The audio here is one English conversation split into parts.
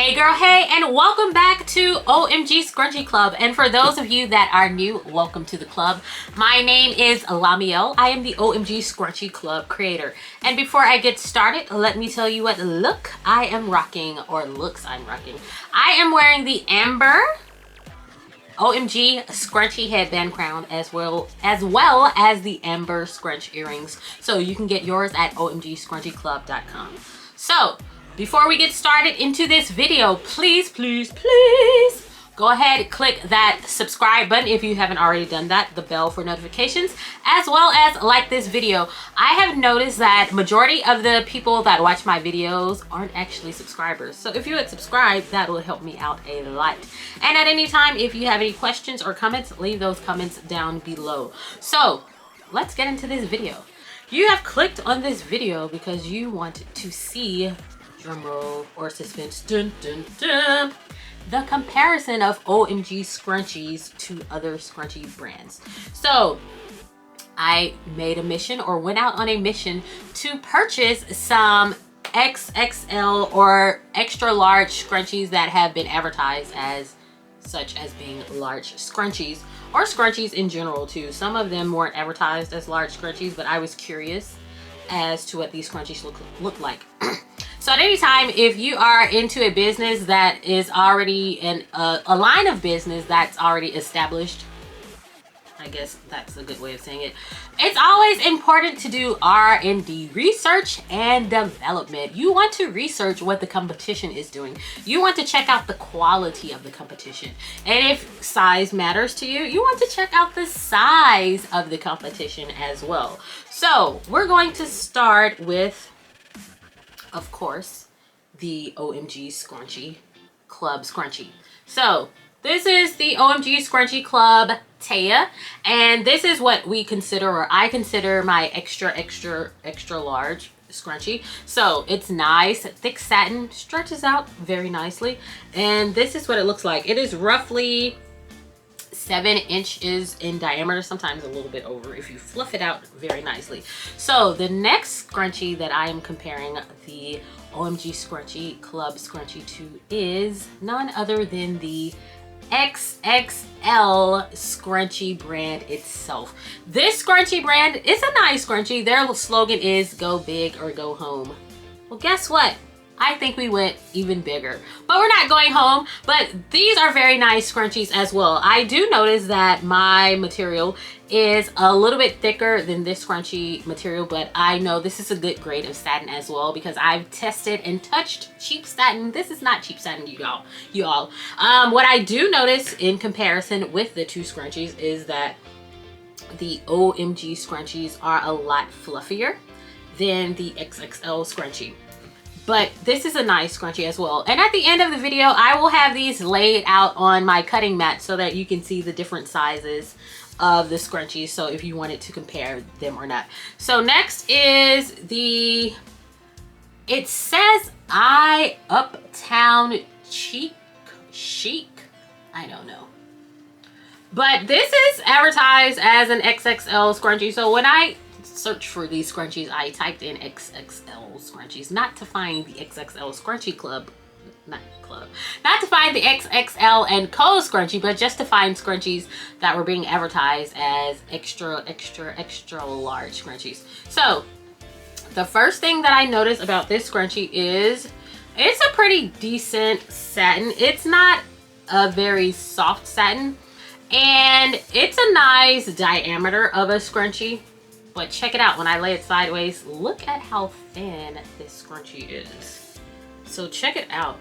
Hey girl, hey, and welcome back to OMG Scrunchie Club. And for those of you that are new, welcome to the club. My name is Lamiel. I am the OMG Scrunchie Club creator. And before I get started, let me tell you what look I am rocking, or looks I'm rocking. I am wearing the Amber OMG Scrunchie headband crown as well as the Amber Scrunch earrings. So you can get yours at OMGScrunchieclub.com. So before we get started into this video, please go ahead and click that subscribe button if you haven't already done that, the bell for notifications, as well as like this video. I have noticed that majority of the people that watch my videos aren't actually subscribers. So if you would subscribe, that will help me out a lot. And at any time, if you have any questions or comments, leave those comments down below. So let's get into this video. You have clicked on this video because you want to see, drumroll or suspense, dun dun dun, the comparison of OMG scrunchies to other scrunchie brands. So I made a mission, or went out on a mission, to purchase some XXL or extra large scrunchies that have been advertised as such as being large scrunchies, or scrunchies in general too. Some of them weren't advertised as large scrunchies, but I was curious as to what these scrunchies look like. So at any time, if you are into a business that is already in a line of business that's already established, I guess that's a good way of saying it, it's always important to do R&D, research and development. You want to research what the competition is doing. You want to check out the quality of the competition. And if size matters to you, you want to check out the size of the competition as well. So we're going to start with, of course, the OMG Scrunchie Club Scrunchie. So this is the OMG Scrunchie Club Taya, and this is what we consider, or I consider, my extra large scrunchie. So it's nice, thick satin, stretches out very nicely, and this is what it looks like. It is roughly 7 inches in diameter, sometimes a little bit over if you fluff it out very nicely. So the next scrunchie that I am comparing the OMG Scrunchie Club Scrunchie to is none other than the XXL scrunchie brand itself. This scrunchie brand is a nice scrunchie. Their slogan is go big or go home. Well, guess what? I think we went even bigger, but we're not going home. But these are very nice scrunchies as well. I do notice that my material is a little bit thicker than this scrunchie material, but I know this is a good grade of satin as well because I've tested and touched cheap satin. This is not cheap satin, you all. What I do notice in comparison with the two scrunchies is that the OMG scrunchies are a lot fluffier than the XXL scrunchie. But this is a nice scrunchie as well. And at the end of the video, I will have these laid out on my cutting mat so that you can see the different sizes of the scrunchies, so if you wanted to compare them or not. So next is the, it says Uptown chic, I don't know. But this is advertised as an XXL scrunchie. So when I search for these scrunchies, I typed in XXL scrunchies, not to find the XXL Scrunchie Club, not to find the XXL and Co scrunchie, but just to find scrunchies that were being advertised as extra large scrunchies. So the first thing that I noticed about this scrunchie is it's a pretty decent satin. It's not a very soft satin, and it's a nice diameter of a scrunchie. But check it out, when I lay it sideways, look at how thin this scrunchie is. So check it out.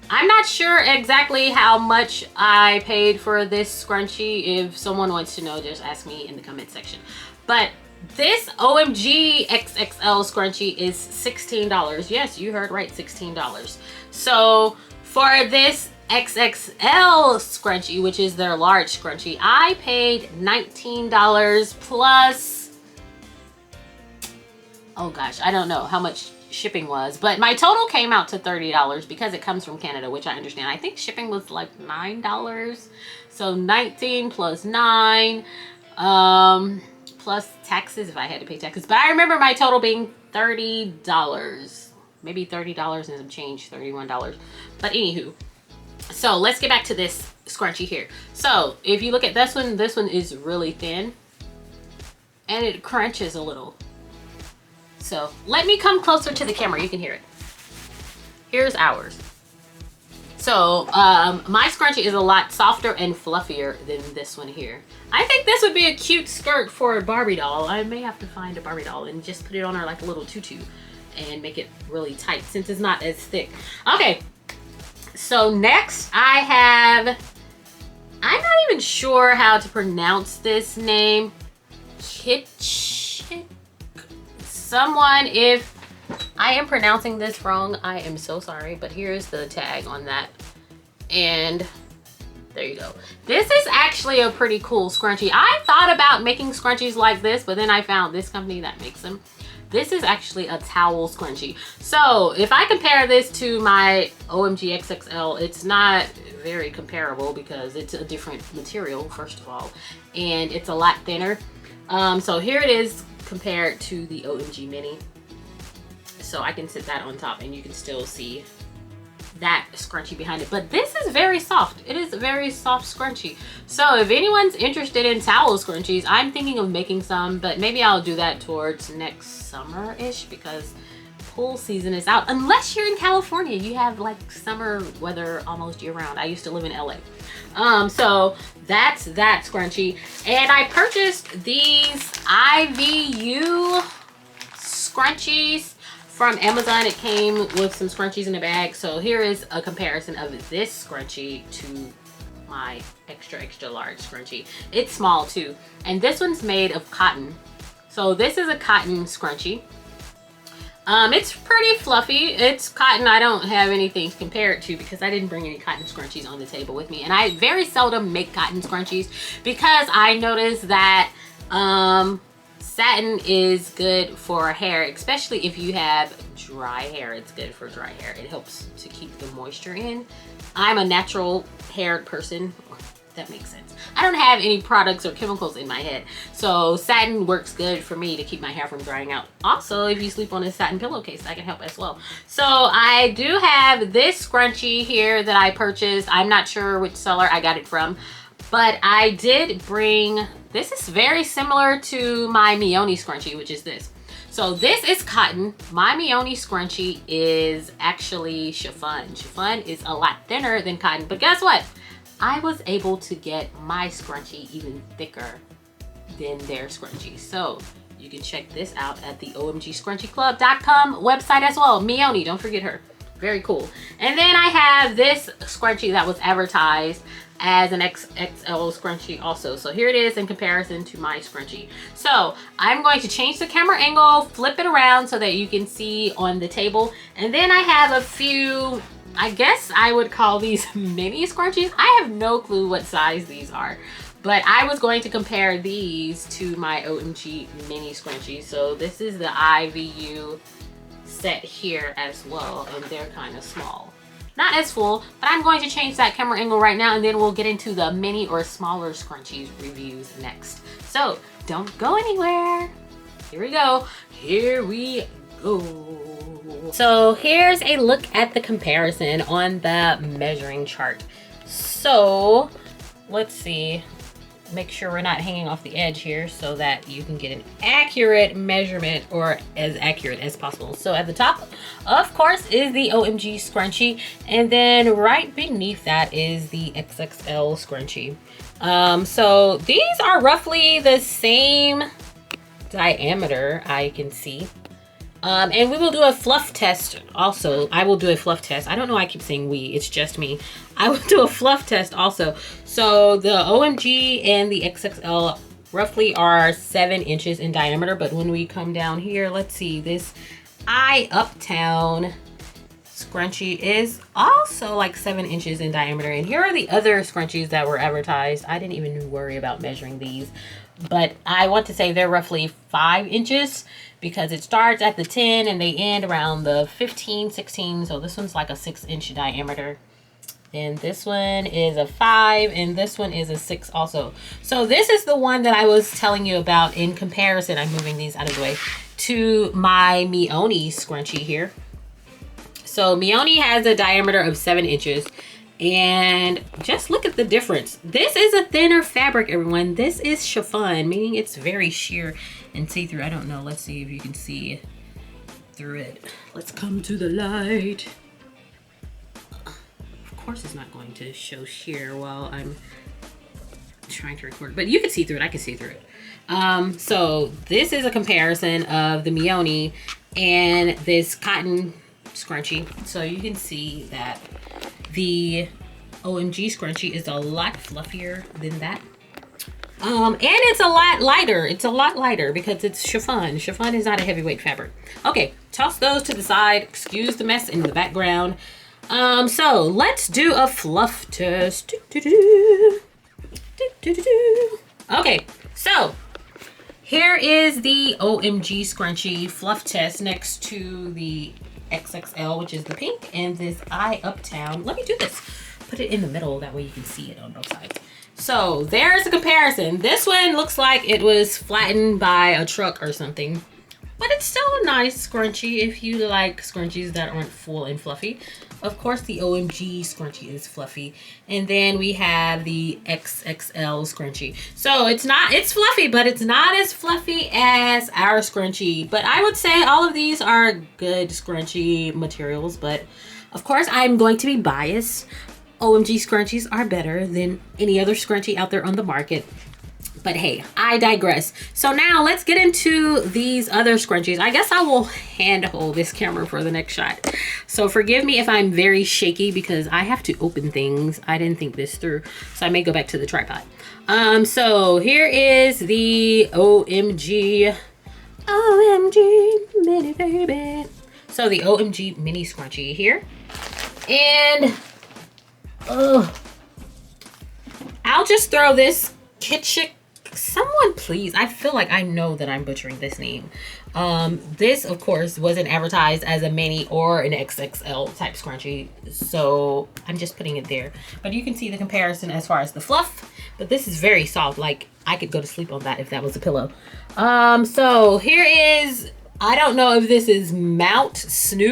I'm not sure exactly how much I paid for this scrunchie. If someone wants to know, just ask me in the comment section. But this OMG XXL scrunchie is $16. Yes, you heard right, $16. So for this XXL scrunchie, which is their large scrunchie, I paid $19 plus, oh gosh, I don't know how much shipping was, but my total came out to $30 because it comes from Canada, which I understand. I think shipping was like $9. So 19 plus 9 plus taxes if I had to pay taxes. But I remember my total being $30. maybe $30 and some change, $31. But anywho, so let's get back to this scrunchie here. So if you look at this one is really thin and it crunches a little. So let me come closer to the camera, you can hear it. Here's ours. So my scrunchie is a lot softer and fluffier than this one here. I think this would be a cute skirt for a Barbie doll. I may have to find a Barbie doll and just put it on her like a little tutu and make it really tight since it's not as thick. Okay, so next I'm not even sure how to pronounce this name. Someone, if I am pronouncing this wrong, I am so sorry, but here's the tag on that. And there you go. This is actually a pretty cool scrunchie. I thought about making scrunchies like this, but then I found this company that makes them. This is actually a towel scrunchie. So if I compare this to my OMG XXL, it's not very comparable because it's a different material, first of all, and it's a lot thinner. So here it is compared to the OMG Mini. So I can sit that on top and you can still see that scrunchie behind it. But this is very soft. It is a very soft scrunchie. So if anyone's interested in towel scrunchies, I'm thinking of making some, but maybe I'll do that towards next summer-ish because pool season is out. Unless you're in California, you have like summer weather almost year-round. I used to live in LA. So that's that scrunchie. And I purchased these IVU scrunchies from Amazon. It came with some scrunchies in a bag. So here is a comparison of this scrunchie to my extra large scrunchie. It's small too. And this one's made of cotton. So this is a cotton scrunchie. It's pretty fluffy. It's cotton. I don't have anything to compare it to because I didn't bring any cotton scrunchies on the table with me. And I very seldom make cotton scrunchies because I noticed that satin is good for hair, especially if you have dry hair. It's good for dry hair. It helps to keep the moisture in. I'm a natural haired person. That makes sense. I don't have any products or chemicals in my head. So satin works good for me to keep my hair from drying out. Also, if you sleep on a satin pillowcase, that can help as well. So I do have this scrunchie here that I purchased. I'm not sure which seller I got it from, but I did bring, this is very similar to my Meoni scrunchie, which is this. So this is cotton. My Meoni scrunchie is actually chiffon. Chiffon is a lot thinner than cotton, but guess what? I was able to get my scrunchie even thicker than their scrunchie. So you can check this out at the OMGScrunchieClub.com website as well. Meoni, don't forget her. Very cool. And then I have this scrunchie that was advertised as an XXL scrunchie also. So here it is in comparison to my scrunchie. So I'm going to change the camera angle, flip it around so that you can see on the table. And then I have a few, I guess I would call these mini scrunchies. I have no clue what size these are, but I was going to compare these to my OMG mini scrunchies. So this is the IVU set here as well, and they're kind of small. Not as full, but I'm going to change that camera angle right now, and then we'll get into the mini or smaller scrunchies reviews next. So don't go anywhere. Here we go. Here we go. So here's a look at the comparison on the measuring chart. So let's see, make sure we're not hanging off the edge here so that you can get an accurate measurement, or as accurate as possible. So at the top, of course, is the OMG scrunchie, and then right beneath that is the XXL scrunchie. So these are roughly the same diameter, I can see. And we will do a fluff test also. I will do a fluff test. I don't know why I keep saying we, it's just me. I will do a fluff test also. So the OMG and the XXL roughly are 7 inches in diameter, but when we come down here, let's see, this Eye Uptown scrunchie is also like 7 inches in diameter. And here are the other scrunchies that were advertised. I didn't even worry about measuring these, but I want to say they're roughly 5 inches because it starts at the 10 and they end around the 15, 16. So this one's like a 6-inch diameter. And this one is a 5, and this one is a 6 also. So this is the one that I was telling you about in comparison. I'm moving these out of the way to my Meoni scrunchie here. So Meoni has a diameter of 7 inches. And just look at the difference. This is a thinner fabric, everyone. This is chiffon, meaning it's very sheer and see-through. I don't know. Let's see if you can see through it. Let's come to the light. Of course it's not going to show sheer while I'm trying to record, but you can see through it. I can see through it. So this is a comparison of the Meoni and this cotton scrunchie. So you can see that the OMG scrunchie is a lot fluffier than that. And it's a lot lighter. It's a lot lighter because it's chiffon. Chiffon is not a heavyweight fabric. Okay, toss those to the side. Excuse the mess in the background. So let's do a fluff test. Okay, so here is the OMG scrunchie fluff test next to the XXL, which is the pink, and this Eye Uptown. Let me do this. Put it in the middle, that way you can see it on both sides. So there's a comparison. This one looks like it was flattened by a truck or something, but it's still a nice scrunchie if you like scrunchies that aren't full and fluffy. Of course, the OMG scrunchie is fluffy. And then we have the XXL scrunchie. So it's fluffy, but it's not as fluffy as our scrunchie. But I would say all of these are good scrunchie materials. But of course, I'm going to be biased. OMG scrunchies are better than any other scrunchie out there on the market. But hey, I digress. So now let's get into these other scrunchies. I guess I will hand hold this camera for the next shot. So forgive me if I'm very shaky because I have to open things. I didn't think this through, so I may go back to the tripod. So here is the OMG mini baby. So the OMG mini scrunchie here. And I'll just throw this kitchen. Someone please, I feel like I know that I'm butchering this name. This of course wasn't advertised as a mini or an XXL type scrunchie, so I'm just putting it there. But you can see the comparison as far as the fluff, but this is very soft. Like I could go to sleep on that if that was a pillow. So here is, I don't know if this is Mitsnu.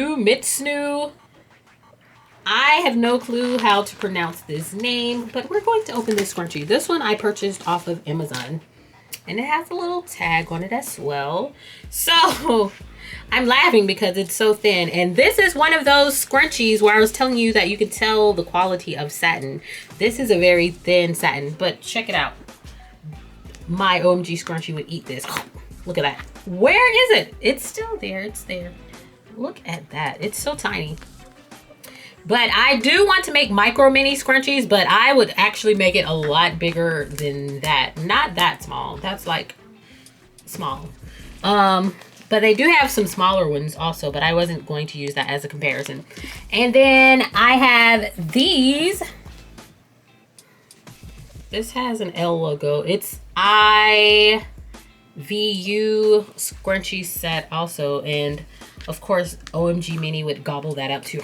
I have no clue how to pronounce this name, but we're going to open this scrunchie. This one I purchased off of Amazon, and it has a little tag on it as well. So I'm laughing because it's so thin, and this is one of those scrunchies where I was telling you that you could tell the quality of satin. This is a very thin satin, but check it out. My OMG scrunchie would eat this. Look at that. Where is it? It's still there. It's there. Look at that. It's so tiny. But I do want to make micro mini scrunchies, but I would actually make it a lot bigger than that. Not that small. That's like small. But they do have some smaller ones also, but I wasn't going to use that as a comparison. And then I have these. This has an L logo. It's IVU scrunchie set also. And of course, OMG Mini would gobble that up too.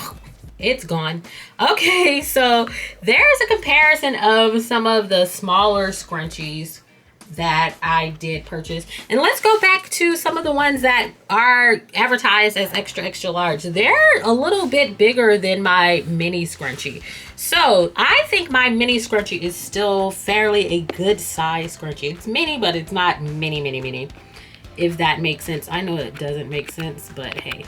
It's gone. Okay, so there's a comparison of some of the smaller scrunchies that I did purchase. And let's go back to some of the ones that are advertised as extra, extra large. They're a little bit bigger than my mini scrunchie. So I think my mini scrunchie is still fairly a good size scrunchie. It's mini, but it's not mini, if that makes sense. I know it doesn't make sense, but hey.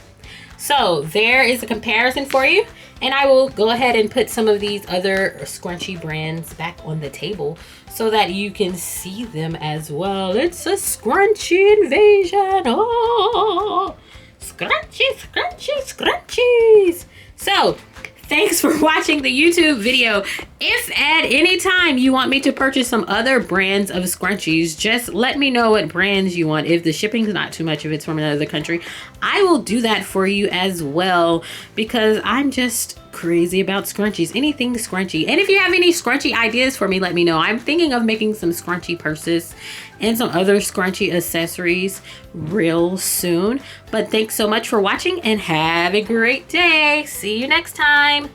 So there is a comparison for you, and I will go ahead and put some of these other scrunchie brands back on the table so that you can see them as well. It's a scrunchie invasion. Oh, scrunchies. So thanks for watching the YouTube video. If at any time you want me to purchase some other brands of scrunchies, just let me know what brands you want. If the shipping's not too much, if it's from another country, I will do that for you as well, because I'm just crazy about scrunchies. Anything scrunchy. And if you have any scrunchy ideas for me, let me know. I'm thinking of making some scrunchy purses and some other scrunchy accessories real soon. But thanks so much for watching and have a great day. See you next time.